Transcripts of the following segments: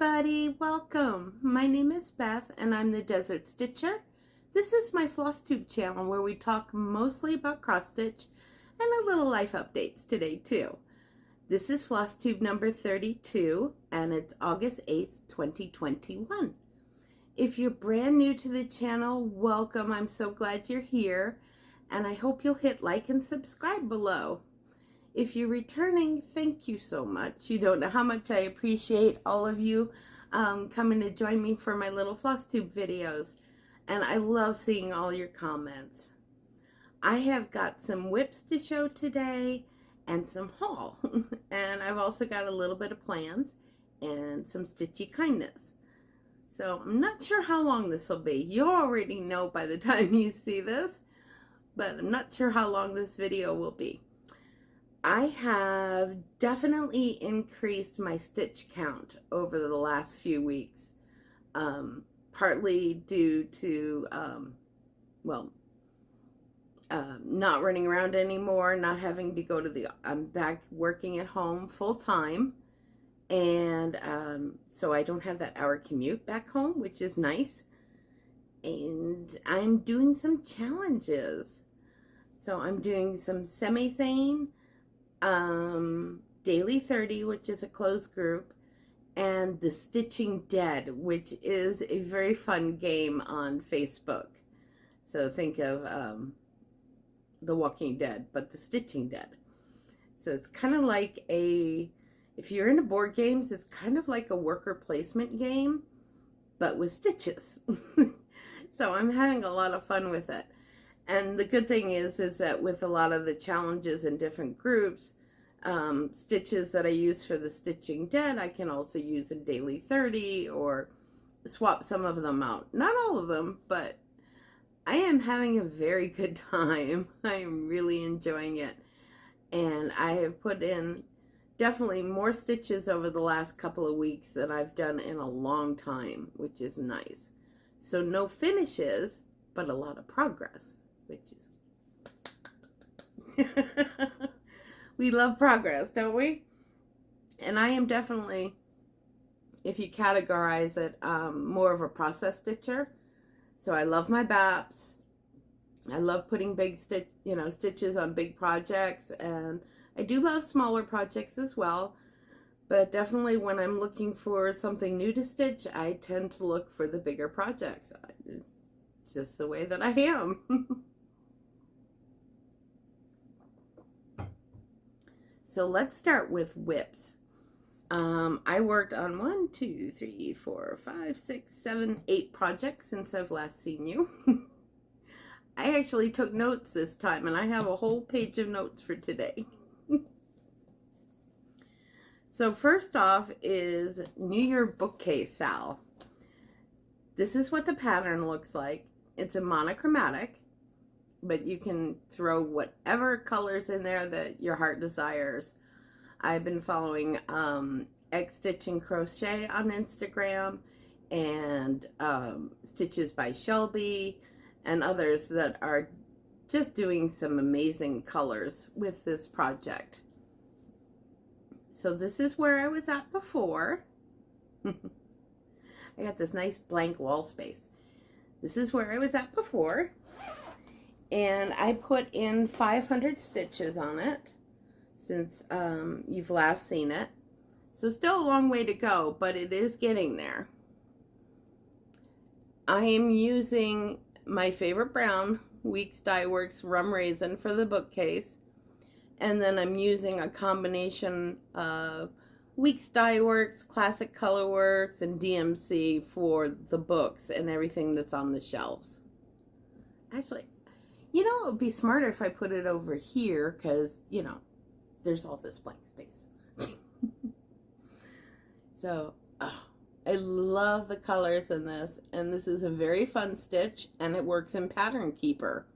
everybody, welcome. My name is Beth and I'm the Desert Stitcher. This is my Flosstube channel where we talk mostly about cross stitch and a little life updates today too. This is Flosstube number 32 and it's August 8th, 2021. If you're brand new to the channel, welcome. I'm so glad you're here and I hope you'll hit like and subscribe below. If you're returning, thank you so much. You don't know how much I appreciate all of you coming to join me for my little Flosstube videos. And I love seeing all your comments. I have got some whips to show today and some haul. And I've also got a little bit of plans and some stitchy kindness. So I'm not sure how long this will be. You already know by the time you see this, but I'm not sure how long this video will be. I have definitely increased my stitch count over the last few weeks, partly due to, not running around anymore, not having to go to I'm back working at home full time, and so I don't have that hour commute back home, which is nice, and I'm doing some challenges. So I'm doing some Semi Sane, Daily 30, which is a closed group, and the Stitching Dead, which is a very fun game on Facebook. So think of The Walking Dead, but the Stitching Dead. So it's kind of like if you're into board games, it's kind of like a worker placement game, but with stitches. So I'm having a lot of fun with it. And the good thing is that with a lot of the challenges in different groups, stitches that I use for the Stitching Dead, I can also use in Daily 30 or swap some of them out. Not all of them, but I am having a very good time. I am really enjoying it. And I have put in definitely more stitches over the last couple of weeks than I've done in a long time, which is nice. So no finishes, but a lot of progress. Which is we love progress, don't we? And I am definitely, if you categorize it, more of a process stitcher. So I love my BAPs. I love putting big stitches on big projects, and I do love smaller projects as well. But definitely when I'm looking for something new to stitch, I tend to look for the bigger projects. It's just the way that I am. So let's start with whips. I worked on 1, 2, 3, 4, 5, 6, 7, 8 projects since I've last seen you. I actually took notes this time and I have a whole page of notes for today. So first off is New Year bookcase, Sal. This is what the pattern looks like. It's a monochromatic, but you can throw whatever colors in there that your heart desires. I've been following xstitch and crochet on Instagram, and Stitches by Shelby and others that are just doing some amazing colors with this project. So this is where I was at before. I got this nice blank wall space. This is where I was at before. And I put in 500 stitches on it since you've last seen it. So still a long way to go, but it is getting there. I am using my favorite brown, Weeks Dye Works Rum Raisin for the bookcase. And then I'm using a combination of Weeks Dye Works, Classic Colorworks, and DMC for the books and everything that's on the shelves. Actually, you know, it would be smarter if I put it over here because, you know, there's all this blank space. So, I love the colors in this, and this is a very fun stitch, and it works in Pattern Keeper.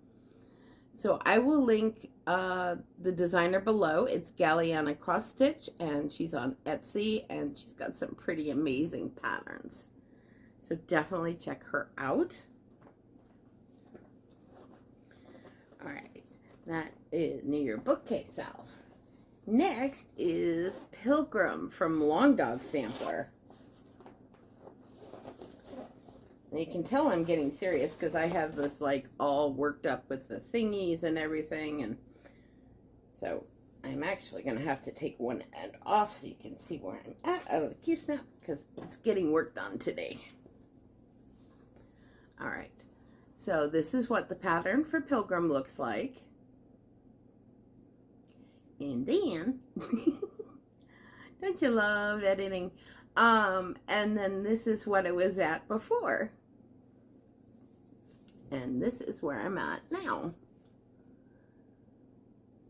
So I will link the designer below. It's Galliana Cross Stitch, and she's on Etsy, and she's got some pretty amazing patterns. So definitely check her out. All right, that is New Year bookcase, Sal. Next is Pilgrim from Long Dog Sampler. And you can tell I'm getting serious because I have this like all worked up with the thingies and everything, and so I'm actually going to have to take one end off so you can see where I'm at out of the Q-snap because it's getting worked on today. Alright, so this is what the pattern for Pilgrim looks like. And then, don't you love editing? And then this is what it was at before. And this is where I'm at now.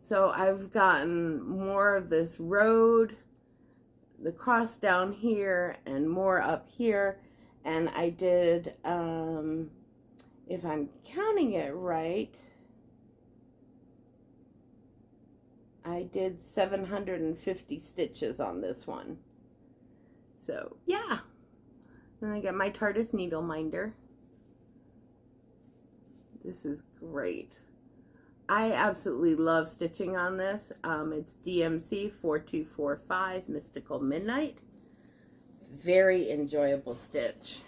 So I've gotten more of this road, the cross down here, and more up here. And I did, if I'm counting it right, I did 750 stitches on this one. So, yeah. And I got my TARDIS needle minder. This is great. I absolutely love stitching on this. It's DMC 4245 Mystical Midnight. Very enjoyable stitch.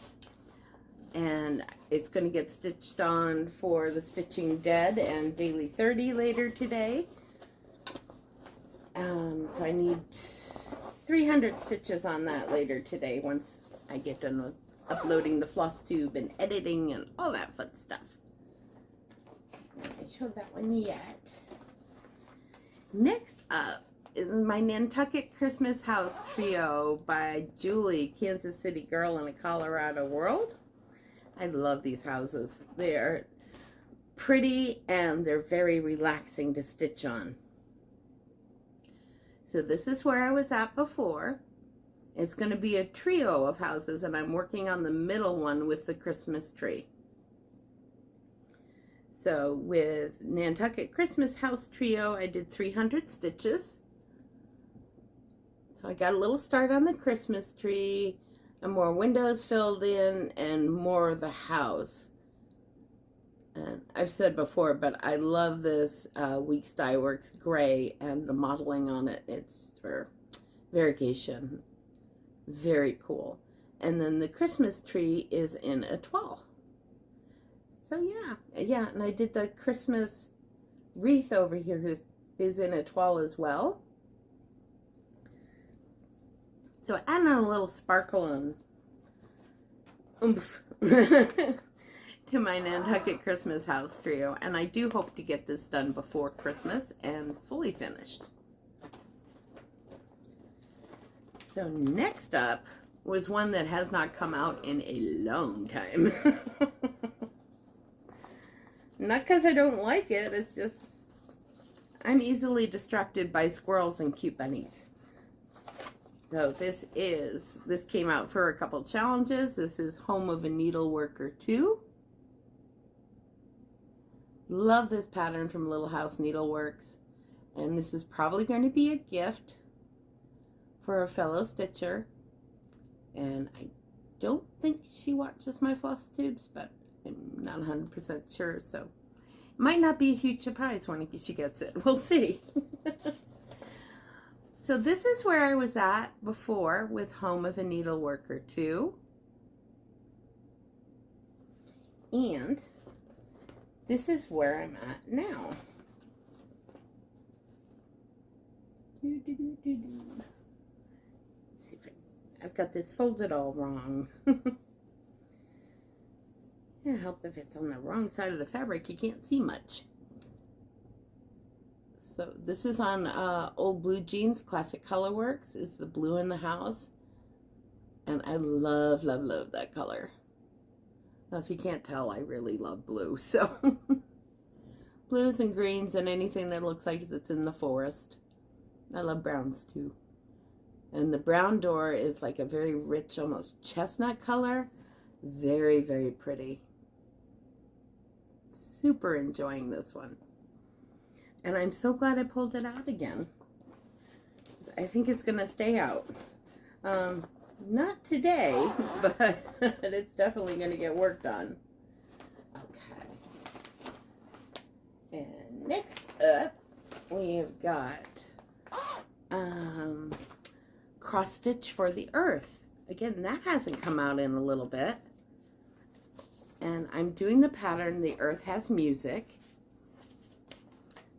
And it's going to get stitched on for the Stitching Dead and Daily 30 later today. So I need 300 stitches on that later today once I get done with uploading the Flosstube and editing and all that fun stuff. I showed that one yet. Next up is my Nantucket Christmas House Trio by Julie, Kansas City Girl in a Colorado World. I love these houses. They're pretty and they're very relaxing to stitch on. So this is where I was at before. It's going to be a trio of houses, and I'm working on the middle one with the Christmas tree. So with Nantucket Christmas House Trio, I did 300 stitches. So I got a little start on the Christmas tree, and more windows filled in, and more of the house. And I've said before, but I love this Weeks Dye Works gray and the modeling on it. It's for variegation. Very cool. And then the Christmas tree is in a toile. So yeah, and I did the Christmas wreath over here is in a toile as well. So adding on a little sparkle and oomph to my Nantucket Christmas House Trio, and I do hope to get this done before Christmas and fully finished. So next up was one that has not come out in a long time. Not because I don't like it, it's just I'm easily distracted by squirrels and cute bunnies. So this came out for a couple challenges. This is Home of a Needleworker 2. Love this pattern from Little House Needleworks. And this is probably going to be a gift for a fellow stitcher. And I don't think she watches my Flosstubes, but I'm not 100% sure. So it might not be a huge surprise when she gets it. We'll see. So this is where I was at before with Home of a Needleworker 2. And this is where I'm at now. Let's see if I've got this folded all wrong. It'll help if it's on the wrong side of the fabric. You can't see much. So this is on Old Blue Jeans, Classic Colorworks. It's the blue in the house. And I love, love, love that color. Now, if you can't tell, I really love blue. So blues and greens and anything that looks like it's in the forest. I love browns too. And the brown door is like a very rich, almost chestnut color. Very, very pretty. Super enjoying this one. And I'm so glad I pulled it out again. I think it's going to stay out. Not today, but it's definitely going to get worked on. Okay. And next up, we have got Cross Stitch for the Earth. Again, that hasn't come out in a little bit. I'm doing the pattern The Earth Has Music.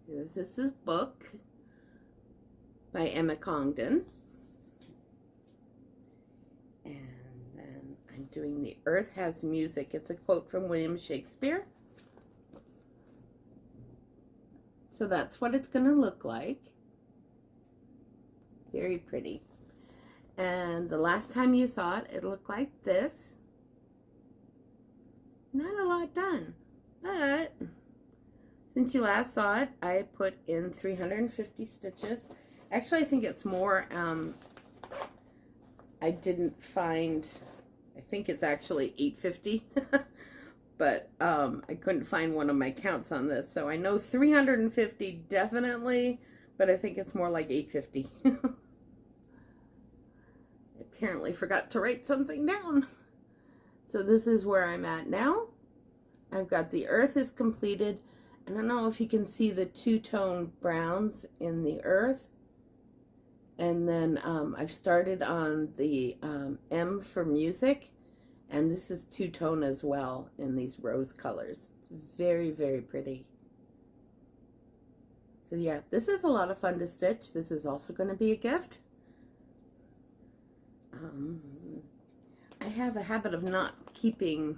This is a book by Emma Congdon. And then I'm doing The Earth Has Music. It's a quote from William Shakespeare. So that's what it's going to look like. Very pretty. And the last time you saw it, it looked like this. Not a lot done, but since you last saw it, I put in 350 stitches. Actually, I think it's more. I didn't find, I think it's actually 850, but I couldn't find one of my counts on this. So I know 350 definitely, but I think it's more like 850. Apparently forgot to write something down. So this is where I'm at now. I've got the earth is completed. I don't know if you can see the two-tone browns in the earth. And then I've started on the M for music. And this is two-tone as well in these rose colors. It's very, very pretty. So yeah, this is a lot of fun to stitch. This is also going to be a gift. I have a habit of not keeping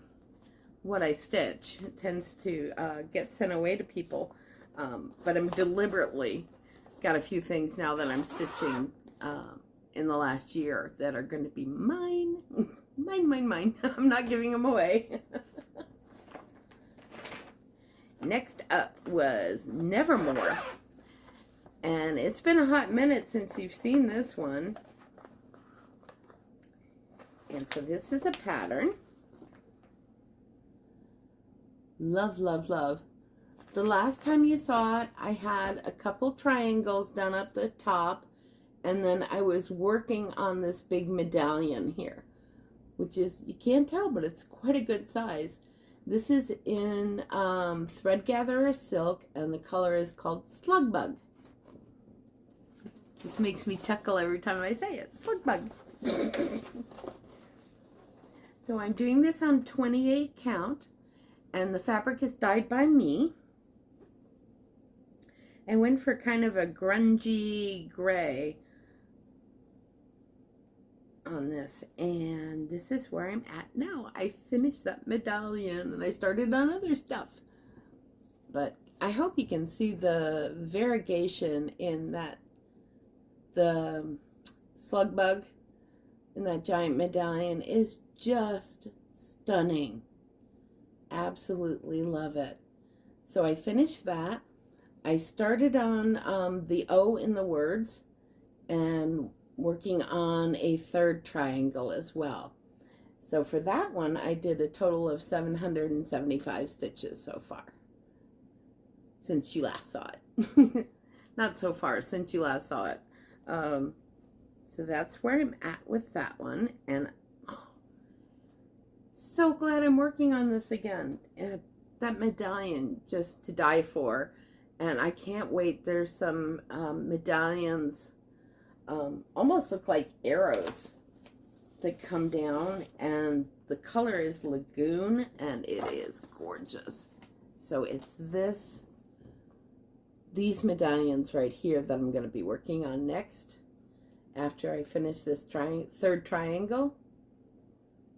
what I stitch. It tends to get sent away to people, but I'm deliberately got a few things now that I'm stitching in the last year that are going to be mine. Mine. I'm not giving them away. Next up was Nevermore, and it's been a hot minute since you've seen this one. And so this is a pattern. Love, love, love. The last time you saw it, I had a couple triangles down at the top, and then I was working on this big medallion here, which is, you can't tell, but it's quite a good size. This is in Thread Gatherer Silk, and the color is called Slug Bug. Just makes me chuckle every time I say it. Slug Bug. So I'm doing this on 28 count, and the fabric is dyed by me. I went for kind of a grungy gray on this, and this is where I'm at now. I finished that medallion, and I started on other stuff. But I hope you can see the variegation in that, the slug bug in that giant medallion is just stunning. Absolutely love it. So I finished that. I started on the O in the words and working on a third triangle as well. So for that one, I did a total of 775 stitches so far since you last saw it. Not so far, since you last saw it. So that's where I'm at with that one, and so glad I'm working on this again. That medallion, just to die for, and I can't wait. There's some medallions, almost look like arrows that come down, and the color is Lagoon, and it is gorgeous. So it's these medallions right here that I'm going to be working on next after I finish this third triangle,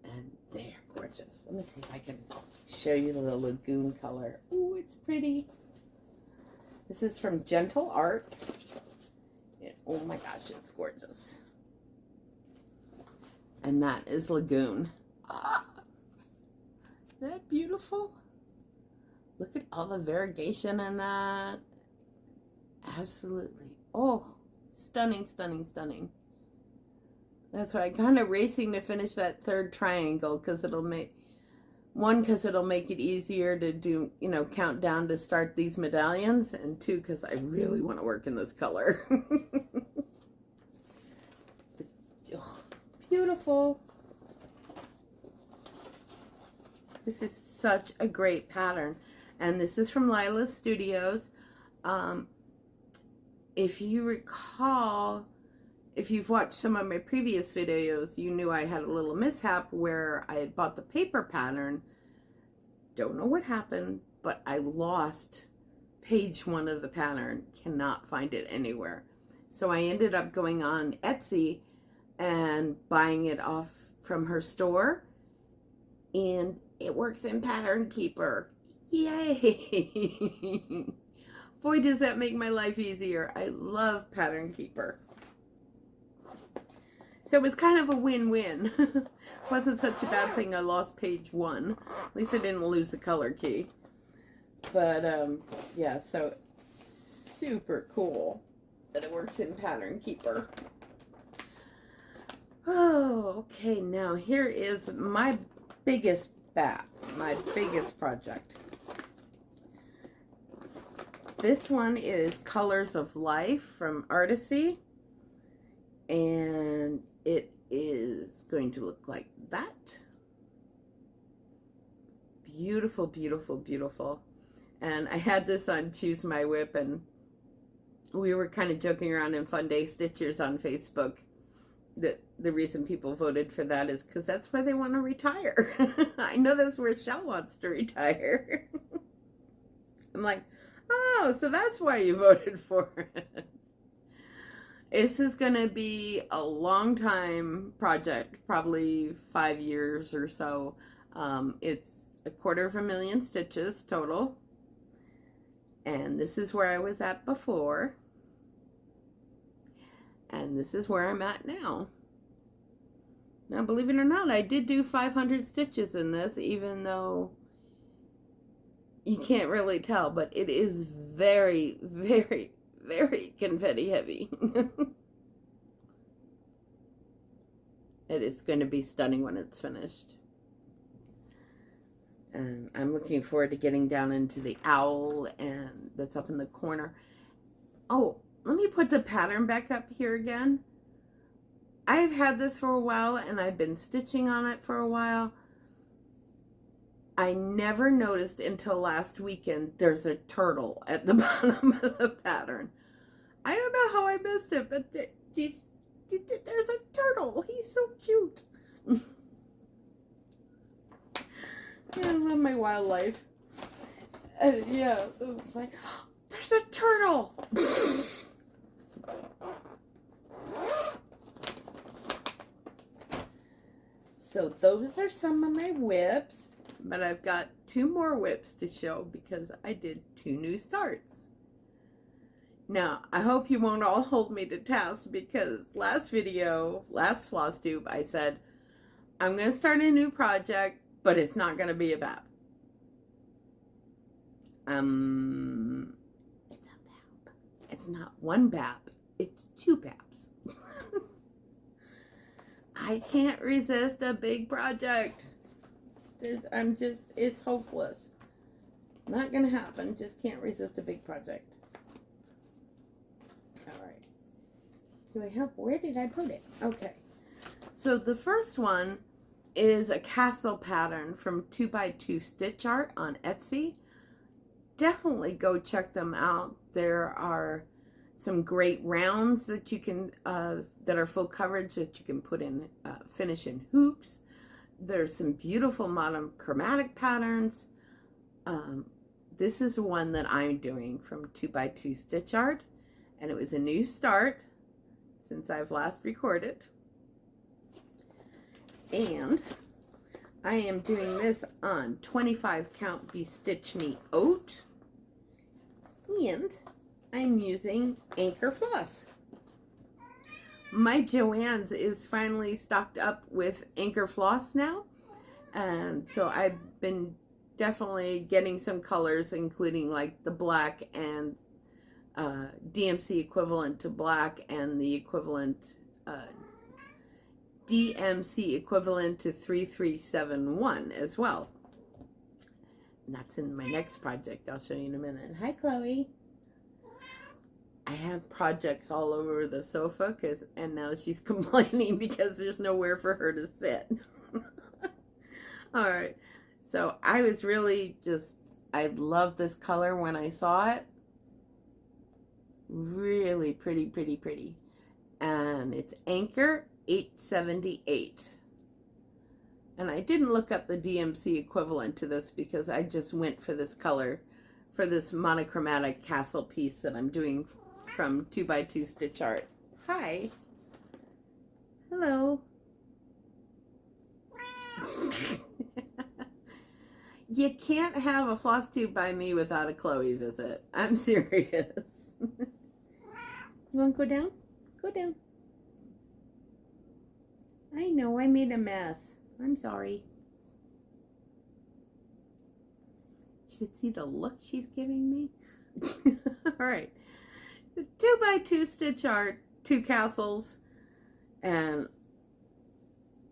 and they're gorgeous. Let me see if I can show you the Lagoon color. Ooh, it's pretty. This is from Gentle Arts. Oh my gosh, it's gorgeous. And that is Lagoon. Ah, isn't that beautiful? Look at all the variegation in that. Absolutely. Oh, stunning, stunning, stunning. That's why I'm kind of racing to finish that third triangle, because it'll make it easier to do, count down to start these medallions, and two, because I really want to work in this color. Oh, beautiful. This is such a great pattern, and this is from Lila's Studios. If you recall, if you've watched some of my previous videos, you knew I had a little mishap where I had bought the paper pattern don't know what happened, but I lost page 1 of the pattern. Cannot find it anywhere. So I ended up going on Etsy and buying it off from her store, and it works in Pattern Keeper. Yay! Boy, does that make my life easier. I love Pattern Keeper. So it was kind of a win-win. Wasn't such a bad thing I lost page 1. At least I didn't lose the color key. But, yeah, so super cool that it works in Pattern Keeper. Oh, okay, now here is my biggest my biggest project. This one is Colors of Life from Artisy, and it is going to look like that. Beautiful, beautiful, beautiful. And I had this on Choose My Whip, and we were kind of joking around in Funday Stitchers on Facebook that the reason people voted for that is because that's where they want to retire. I know that's where Shell wants to retire. I'm like, oh, so that's why you voted for it. This is going to be a long time project, probably 5 years or so. It's 250,000 stitches total. And this is where I was at before. And this is where I'm at now. Now, believe it or not, I did do 500 stitches in this, even though you can't really tell, but it is very, very, very confetti heavy. It is going to be stunning when it's finished. And I'm looking forward to getting down into the owl and that's up in the corner. Oh, let me put the pattern back up here again. I've had this for a while and I've been stitching on it for a while. I never noticed until last weekend there's a turtle at the bottom of the pattern. I don't know how I missed it, but there's a turtle. He's so cute. Yeah, I love my wildlife. Yeah, it's like, oh, there's a turtle. So those are some of my whips, but I've got 2 more whips to show because I did 2 new starts. Now, I hope you won't all hold me to task because last Flosstube, I said, I'm going to start a new project, but it's not going to be a BAP. It's a BAP. It's not 1 BAP, it's 2 BAPs. I can't resist a big project. It's hopeless. Not going to happen, just can't resist a big project. Alright. Do I have, where did I put it? Okay. So the first one is a castle pattern from 2x2 Stitch Art on Etsy. Definitely go check them out. There are some great rounds that you can, that are full coverage that you can put in, finish in hoops. There's some beautiful monochromatic patterns. This is one that I'm doing from 2x2 Stitch Art, and it was a new start since I've last recorded. And I am doing this on 25 count Stitch Me Oat, and I'm using Anchor Floss. My Joann's is finally stocked up with Anchor Floss now, and so I've been definitely getting some colors, including like the black and DMC equivalent to black and the equivalent DMC equivalent to 3371 as well. And that's in my next project. I'll show you in a minute. Hi, Chloe. I have projects all over the sofa and now she's complaining because there's nowhere for her to sit. All right. So I was really I loved this color when I saw it. Really pretty, pretty, pretty. And it's Anchor 878. And I didn't look up the DMC equivalent to this because I just went for this color for this monochromatic castle piece that I'm doing from 2x2 Stitch Art. Hi. Hello. You can't have a Flosstube by me without a Chloe visit. I'm serious. You want to go down? Go down. I know I made a mess. I'm sorry. You see the look she's giving me? All right. 2x2 Stitch Art, 2 castles, and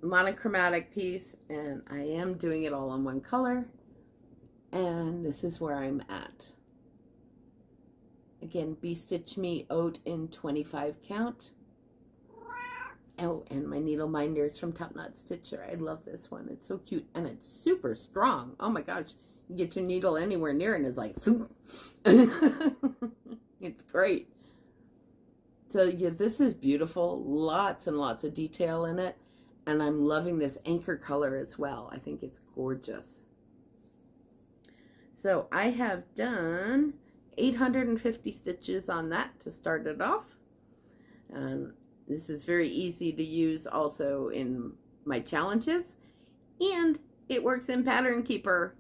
monochromatic piece, and I am doing it all in one color, and this is where I'm at. Again, Stitch Me Oat in 25 count. Oh, and my needle minders from Top Knot Stitcher. I love this one. It's so cute, and it's super strong. Oh my gosh, you get your needle anywhere near it and it's like, it's great. So yeah, this is beautiful. Lots and lots of detail in it, and I'm loving this anchor color as well. I think it's gorgeous. So I have done 850 stitches on that to start it off. This is very easy to use also in my challenges, and it works in Pattern Keeper.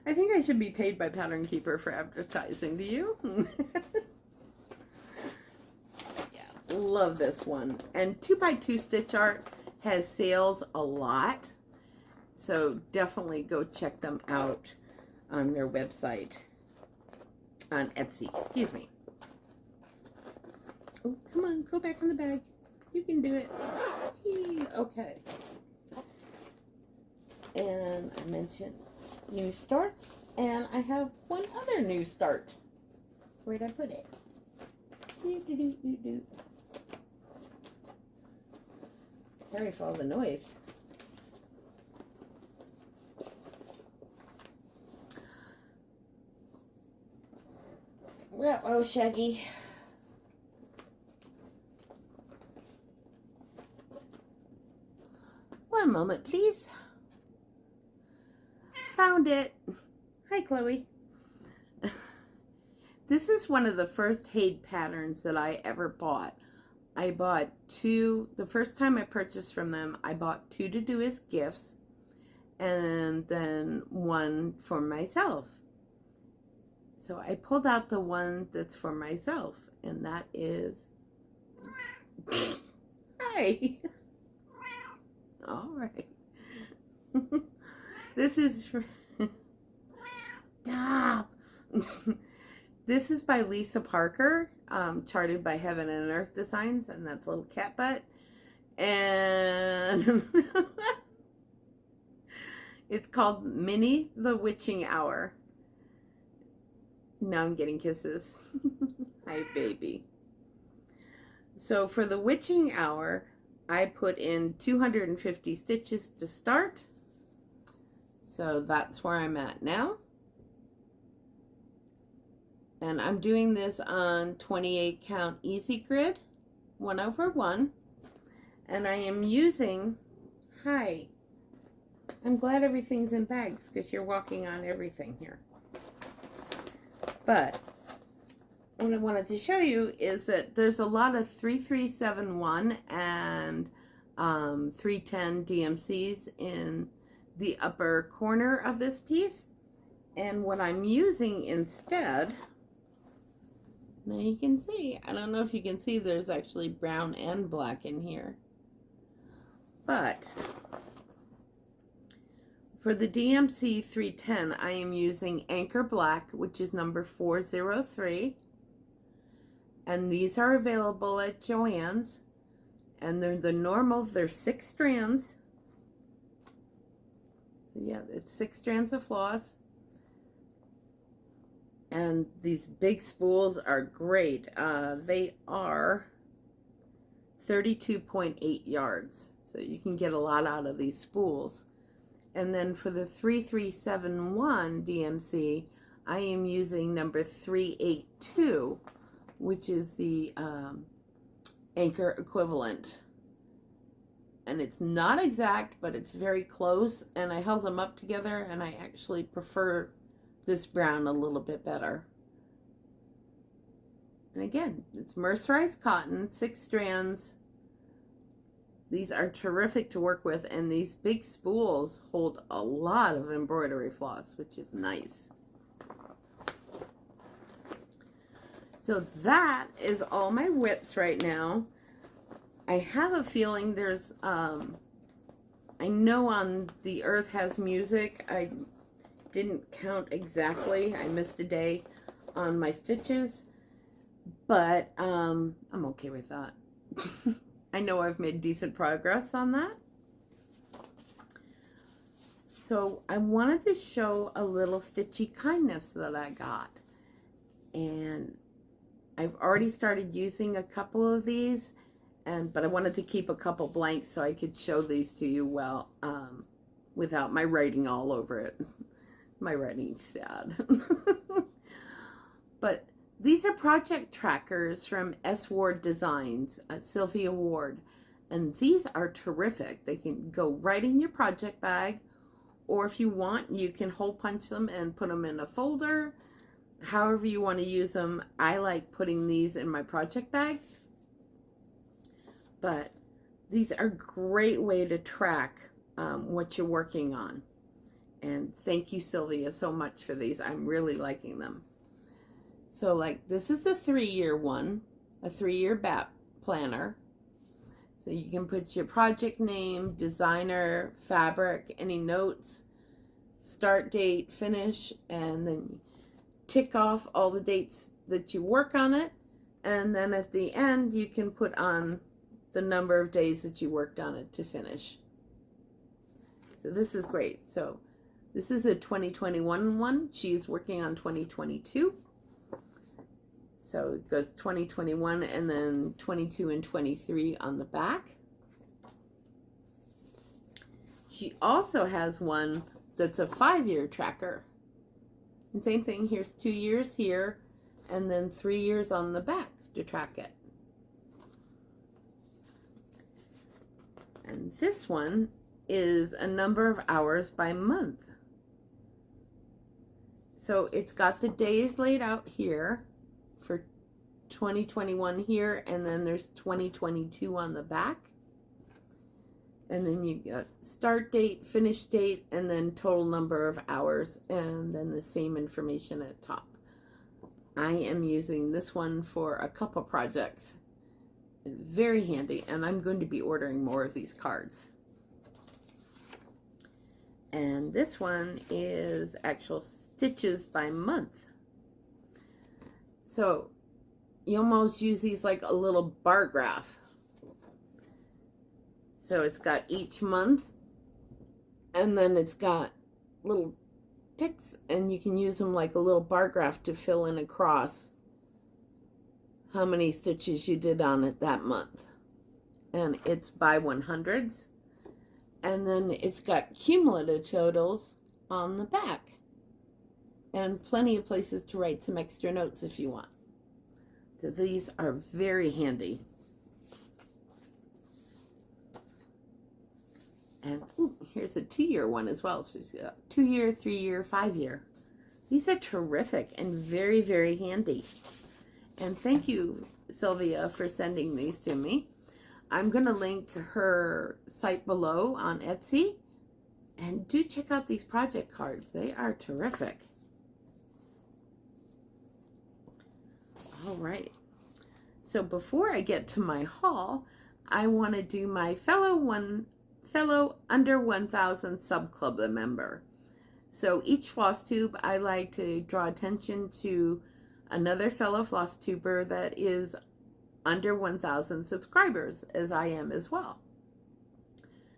I think I should be paid by Pattern Keeper for advertising. Do you? Yeah, love this one. And 2x2 Stitch Art has sales a lot, so definitely go check them out on their website, on Etsy. Excuse me. Oh, come on, go back in the bag. You can do it. Okay. And I mentioned new starts, and I have one other new start. Where'd I put it? Sorry for all the noise. Oh, Shaggy. One moment, please. Found it. Hi, Chloe. This is one of the first Haid patterns that I ever bought. I bought 2, the first time I purchased from them, I bought 2 to do as gifts, and then 1 for myself. So I pulled out the one that's for myself, and that is... Hi. All right. This is for... Stop. This is by Lisa Parker, charted by Heaven and Earth Designs, and that's a little cat butt. And it's called Minnie the Witching Hour. Now I'm getting kisses. Hi, baby. So for the witching hour, I put in 250 stitches to start. So that's where I'm at now. And I'm doing this on 28 count easy grid, 1/1. And I am using, hi, I'm glad everything's in bags because you're walking on everything here. But what I wanted to show you is that there's a lot of 3371 and 310 DMCs in the upper corner of this piece. And what I'm using instead, now you can see, I don't know if you can see, there's actually brown and black in here. But for the DMC 310, I am using Anchor Black, which is number 403. And these are available at Joann's. And they're the normal, they're 6 strands. So yeah, it's 6 strands of floss. And these big spools are great. They are 32.8 yards. So you can get a lot out of these spools. And then for the 3371 DMC, I am using number 382, which is the anchor equivalent. and it's not exact, but it's very close, and I held them up together, and I actually prefer this brown a little bit better. And again, it's mercerized cotton, 6 strands. These are terrific to work with, and these big spools hold a lot of embroidery floss, which is nice. So that is all my whips right now. I have a feeling there's, I know on The Earth Has Music, I didn't count exactly. I missed a day on my stitches, but I'm okay with that. I know I've made decent progress on that. So I wanted to show a little Stitchy kindness that I got. And I've already started using a couple of these, but I wanted to keep a couple blank so I could show these to you well, without my writing all over it. My writing's sad. But these are project trackers from S. Ward Designs, Sylvia Ward, and these are terrific. They can go right in your project bag, or if you want, you can hole punch them and put them in a folder. However you want to use them. I like putting these in my project bags, but these are a great way to track what you're working on. And thank you, Sylvia, so much for these. I'm really liking them. So like this is a 3-year one, a 3-year BAP planner. So you can put your project name, designer, fabric, any notes, start date, finish, and then tick off all the dates that you work on it. And then at the end, you can put on the number of days that you worked on it to finish. So this is great. So this is a 2021 one. She's working on 2022. So it goes 2021 and then 22 and 23 on the back. She also has one that's a 5-year tracker. And same thing, here's 2 years here and then 3 years on the back to track it. And this one is a number of hours by month. So it's got the days laid out here for 2021 here, and then there's 2022 on the back. And then you got start date, finish date, and then total number of hours, and then the same information at top. I am using this one for a couple projects. Very handy, and I'm going to be ordering more of these cards. And this one is actual stitches by month. So you almost use these like a little bar graph. So it's got each month, and then it's got little ticks, and you can use them like a little bar graph to fill in across how many stitches you did on it that month. And it's by 100s. And then it's got cumulative totals on the back. And plenty of places to write some extra notes if you want. So these are very handy. And ooh, here's a 2-year one as well. She's got 2-year, 3-year, 5-year. These are terrific and very, very handy. And thank you, Sylvia, for sending these to me. I'm going to link her site below on Etsy. And do check out these project cards. They are terrific. All right. So before I get to my haul, I want to do my fellow under 1,000 sub club member. So each Flosstube, I like to draw attention to another fellow Flosstuber that is under 1,000 subscribers, as I am as well.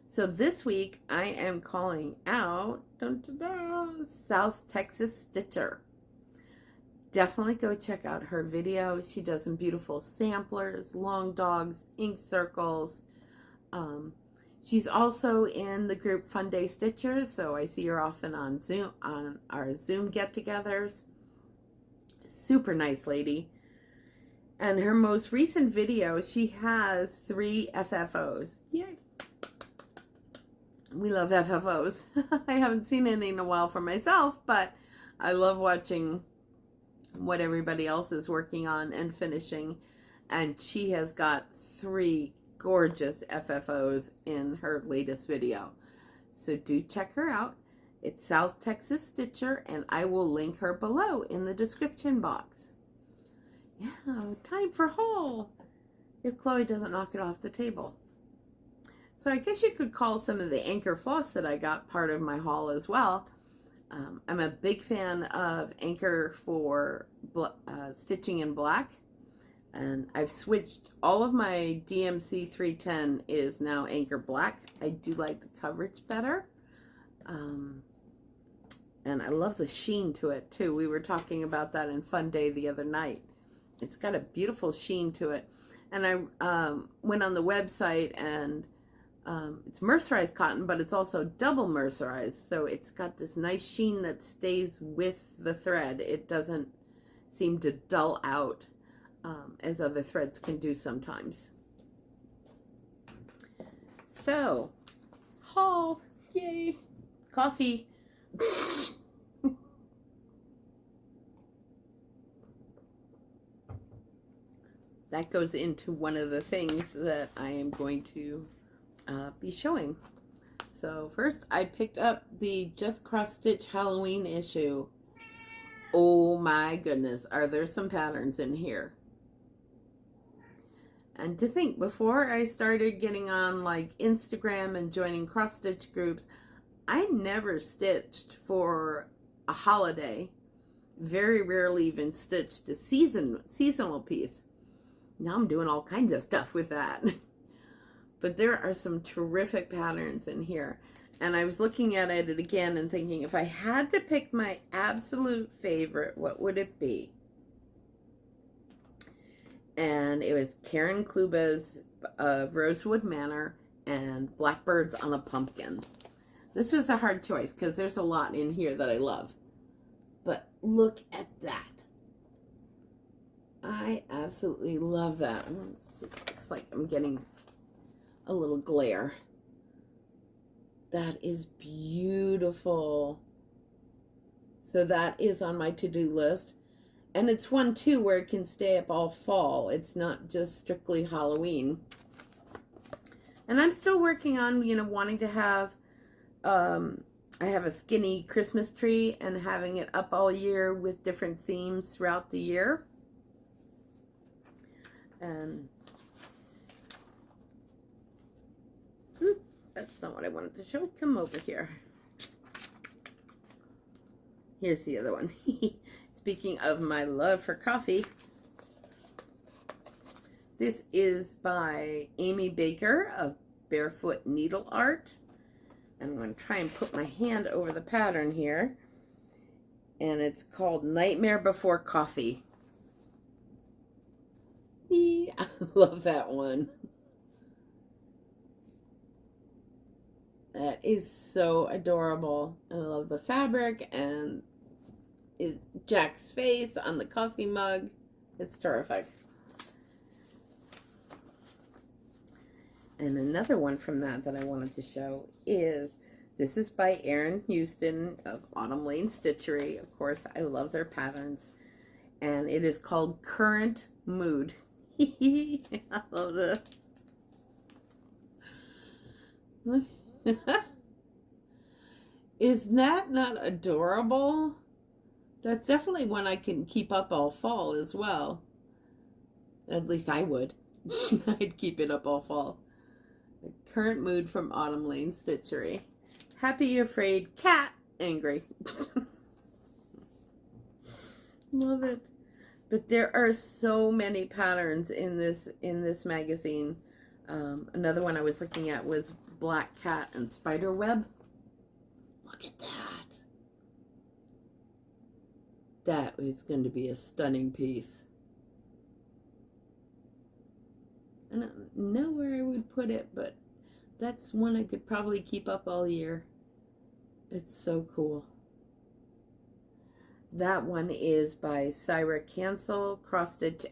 So this week I am calling out South Texas Stitcher. Definitely go check out her video. She does some beautiful samplers, long dogs, ink circles. She's also in the group Funday Stitchers, so I see her often on Zoom, on our Zoom get-togethers. Super nice lady. And her most recent video, she has 3 FFOs. Yay! We love FFOs. I haven't seen any in a while for myself, but I love watching what everybody else is working on and finishing. And she has got 3 gorgeous FFOs in her latest video. So do check her out. It's South Texas Stitcher, and I will link her below in the description box. Yeah, time for haul. If Chloe doesn't knock it off the table. So I guess you could call some of the anchor floss that I got part of my haul as well. I'm a big fan of anchor for stitching in black. And I've switched all of my DMC 310 is now anchor black. I do like the coverage better. And I love the sheen to it too. We were talking about that in Funday the other night. It's got a beautiful sheen to it. And I went on the website, and it's mercerized cotton, but it's also double mercerized. So it's got this nice sheen that stays with the thread. It doesn't seem to dull out as other threads can do sometimes. So, haul, yay, coffee. That goes into one of the things that I am going to be showing. So first I picked up the Just Cross Stitch Halloween issue. Oh my goodness, are there some patterns in here. And to think, before I started getting on like Instagram and joining cross stitch groups, I never stitched for a holiday. Very rarely even stitched a seasonal piece. Now I'm doing all kinds of stuff with that. But there are some terrific patterns in here. And I was looking at it again and thinking, if I had to pick my absolute favorite, what would it be? And it was Karen Kluba's Rosewood Manor and Blackbirds on a Pumpkin. This was a hard choice because there's a lot in here that I love. But look at that. I absolutely love that. It looks like I'm getting a little glare. That is beautiful. So that is on my to-do list. And it's one too where it can stay up all fall. It's not just strictly Halloween. And I'm still working on, wanting to have, I have a skinny Christmas tree and having it up all year with different themes throughout the year. And that's not what I wanted to show. Come over here. Here's the other one. Speaking of my love for coffee, this is by Amy Baker of Barefoot Needle Art. I'm going to try and put my hand over the pattern here. And it's called Nightmare Before Coffee. I love that one. That is so adorable. I love the fabric and Jack's face on the coffee mug. It's terrific. And another one from that I wanted to show is, this is by Erin Houston of Autumn Lane Stitchery. Of course, I love their patterns. And it is called Current Mood. I love this. Is that not adorable? That's definitely one I can keep up all fall as well. At least I would. I'd keep it up all fall. The Current Mood from Autumn Lane Stitchery. Happy, afraid, cat, angry. Love it. But there are so many patterns in this magazine. Another one I was looking at was Black Cat and Spider Web. Look at that. That is going to be a stunning piece. I don't know where I would put it, but that's one I could probably keep up all year. It's so cool. That one is by Syra Cancel, Cross Stitch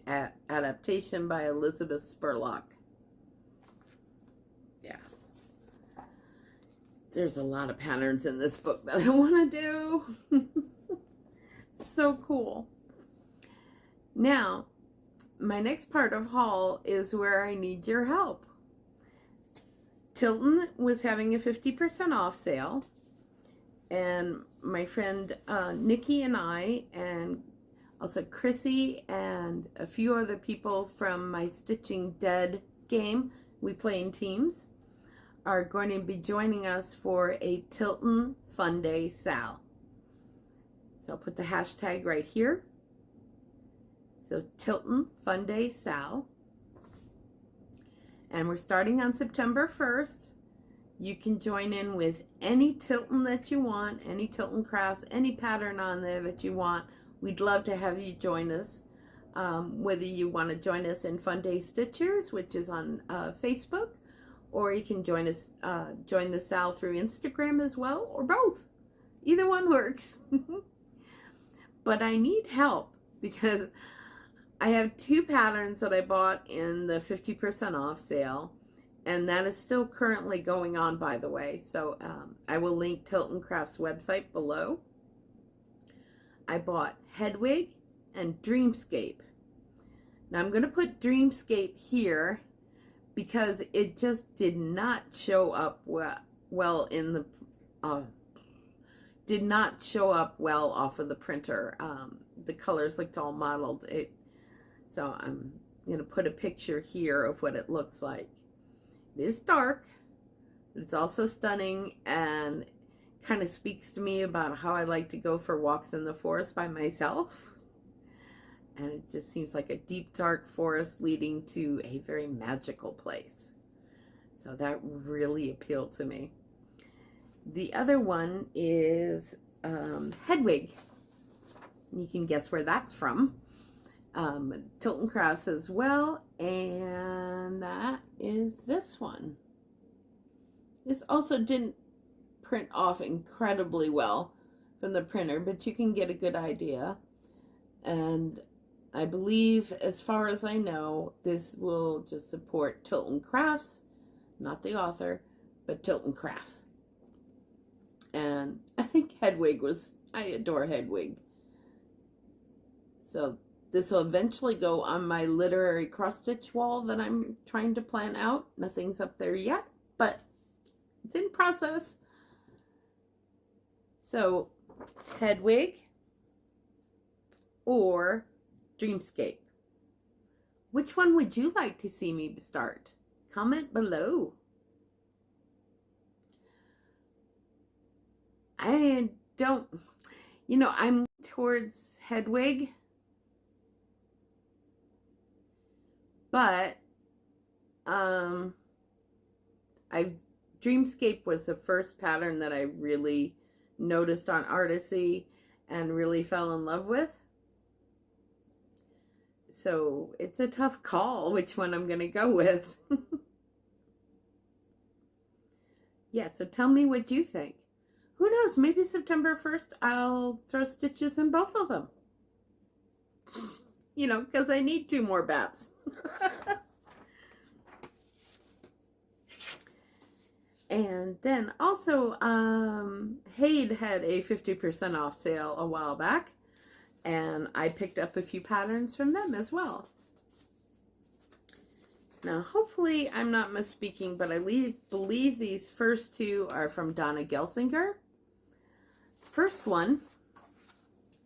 Adaptation by Elizabeth Spurlock. Yeah. There's a lot of patterns in this book that I want to do. So cool. Now, my next part of haul is where I need your help. Tilton was having a 50% off sale, and my friend Nikki and I, and also Chrissy and a few other people from my Stitching Dead game, we play in teams, are going to be joining us for a Tilton Funday Sal. So I'll put the hashtag right here. So Tilton Funday Sal. And we're starting on September 1st. You can join in with any Tilton that you want, any Tilton crafts, any pattern on there that you want. We'd love to have you join us. Whether you want to join us in Funday Stitchers, which is on Facebook, or you can join us, join the Sal through Instagram as well, or both. Either one works. But I need help because I have 2 patterns that I bought in the 50% off sale, and that is still currently going on, by the way. So I will link Tilton Crafts website below. I bought Hedwig and Dreamscape. Now I'm going to put Dreamscape here because it just did not show up well in the did not show up well off of the printer. The colors looked all mottled. So I'm going to put a picture here of what it looks like. It is dark, but it's also stunning and kind of speaks to me about how I like to go for walks in the forest by myself. And it just seems like a deep, dark forest leading to a very magical place. So that really appealed to me. The other one is Hedwig. You can guess where that's from. Tilton Crafts as well, and that is this one. This also didn't print off incredibly well from the printer, but you can get a good idea. And I believe, as far as I know, this will just support Tilton Crafts, not the author, but Tilton Crafts. And I think Hedwig was, I adore Hedwig. So this will eventually go on my literary cross-stitch wall that I'm trying to plan out. Nothing's up there yet, but it's in process. So Hedwig or Dreamscape. Which one would you like to see me start? Comment below. I don't, I'm towards Hedwig, but Dreamscape was the first pattern that I really noticed on Artisy and really fell in love with. So it's a tough call which one I'm going to go with. Yeah, so tell me what you think. Who knows, maybe September 1st I'll throw stitches in both of them. Because I need 2 more BAPs. And then also, Haid had a 50% off sale a while back, and I picked up a few patterns from them as well. Now, hopefully I'm not misspeaking, but I believe these first 2 are from Donna Gelsinger. First one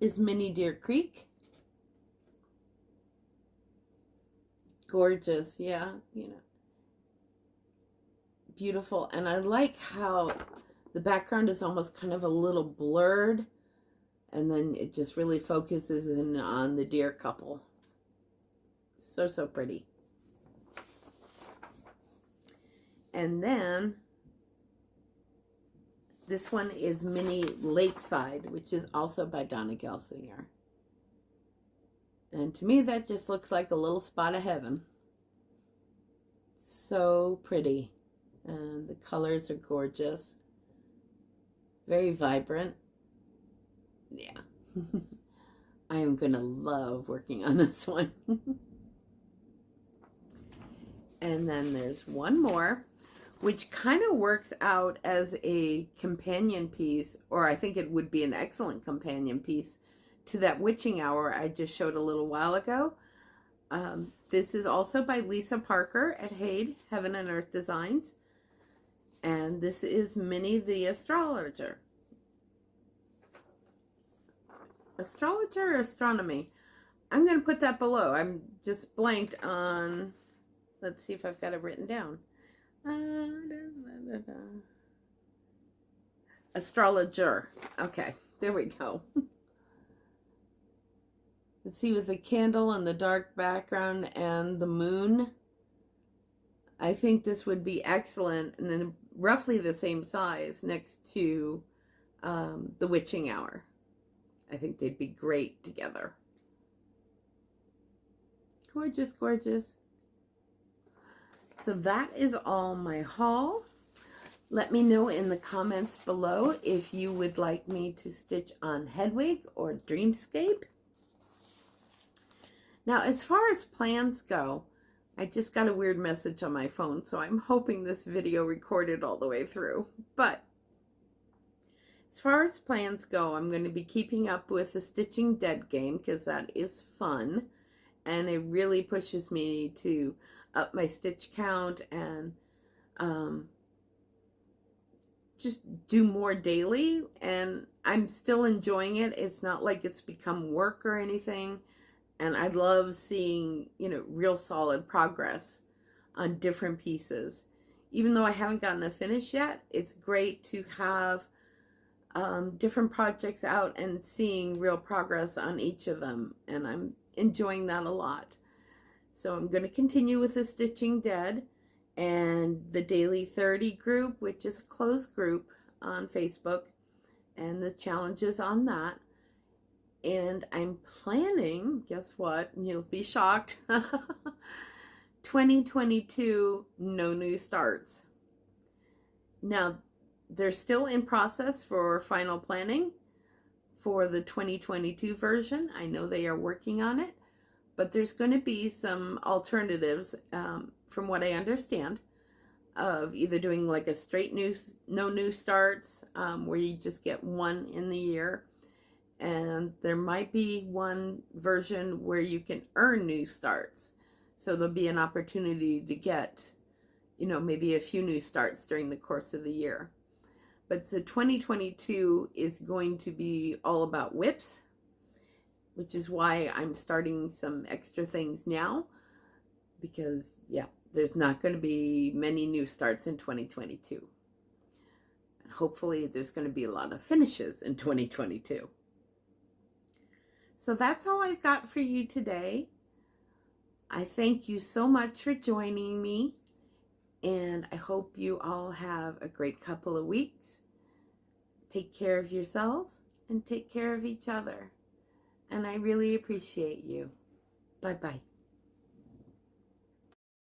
is Minnie Deer Creek. Gorgeous, yeah, beautiful. And I like how the background is almost kind of a little blurred, and then it just really focuses in on the deer couple. So pretty. And then this one is Mini Lakeside, which is also by Donna Gelsinger. And to me, that just looks like a little spot of heaven. So pretty. And the colors are gorgeous. Very vibrant. Yeah. I am going to love working on this one. And then there's one more, which kind of works out as a companion piece, or I think it would be an excellent companion piece to that witching hour I just showed a little while ago. This is also by Lisa Parker at Hade, Heaven and Earth Designs. And this is Minnie the Astrologer. Astrologer or astronomy? I'm going to put that below. I'm just blanked on, let's see if I've got it written down. Astrologer. Okay, there we go. Let's see, with the candle and the dark background and the moon, I think this would be excellent, and then roughly the same size next to the witching hour. I think they'd be great together. Gorgeous, gorgeous. So that is all my haul. Let me know in the comments below if you would like me to stitch on Hedwig or Dreamscape. Now, as far as plans go, I just got a weird message on my phone, so I'm hoping this video recorded all the way through. But as far as plans go, I'm going to be keeping up with the Stitching Dead game because that is fun, and it really pushes me to up my stitch count and just do more daily, and I'm still enjoying it. It's not like it's become work or anything. And I love seeing, you know, real solid progress on different pieces. Even though I haven't gotten a finish yet, it's great to have different projects out and seeing real progress on each of them. And I'm enjoying that a lot. So I'm going to continue with the Stitching Dead and the Daily 30 group, which is a closed group on Facebook, and the challenges on that. And I'm planning, guess what? You'll be shocked. 2022, no new starts. Now, they're still in process for final planning for the 2022 version. I know they are working on it, but there's going to be some alternatives, from what I understand, of either doing like a straight no new starts, where you just get one in the year. And there might be one version where you can earn new starts. So there'll be an opportunity to get, you know, maybe a few new starts during the course of the year. But so 2022 is going to be all about whips, which is why I'm starting some extra things now. Because, yeah, there's not going to be many new starts in 2022. And hopefully there's going to be a lot of finishes in 2022. So that's all I've got for you today. I thank you so much for joining me, and I hope you all have a great couple of weeks. Take care of yourselves and take care of each other. And I really appreciate you. Bye-bye.